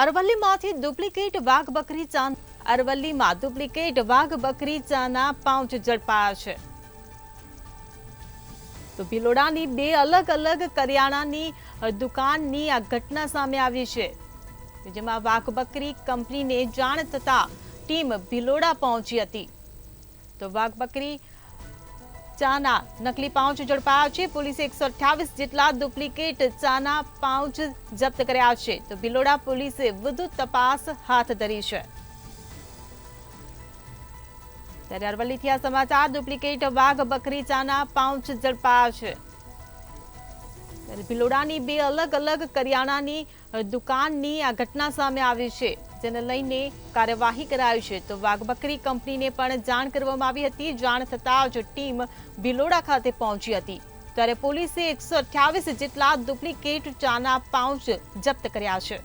અરવલ્લીમાંથી duplicate વાઘ બકરી ચા અરવલ્લીમાં ડુપ્લિકેટ વાઘ બકરી ચાના પાઉચ ઝડપાયા છે. તો ભિલોડાની બે અલગ અલગ કરિયાણાની દુકાનની આ ઘટના સામે આવી છે, જેમાં વાઘ બકરી કંપનીને જાણ થતા ટીમ ભિલોડા પહોંચી હતી. તો વાઘ બકરી ચાના નકલી પાઉચ ઝડપાયા છે. પોલીસે 128 જેટલા ડુપ્લિકેટ ચાના પાઉચ જપ્ત કર્યા છે. તો ભિલોડા પોલીસે વધુ તપાસ હાથ ધરી છે. ત્યારે અરવલ્લીથી આ સમાચાર. ડુપ્લિકેટ વાઘ બકરી ચાના પાઉચ ઝડપાયા છે. ભિલોડાની બે અલગ અલગ કરિયાણાની દુકાનની આ ઘટના સામે આવી છે, જેને લઈને કાર્યવાહી કરાઈ છે. તો વાઘ બકરી કંપનીને પણ જાણ કરવામાં આવી હતી. જાણ થતાં જ ટીમ ભિલોડા ખાતે પહોંચી હતી. ત્યારે પોલીસે 128 જેટલા ડુપ્લિકેટ ચાના પાઉચ જપ્ત કર્યા છે.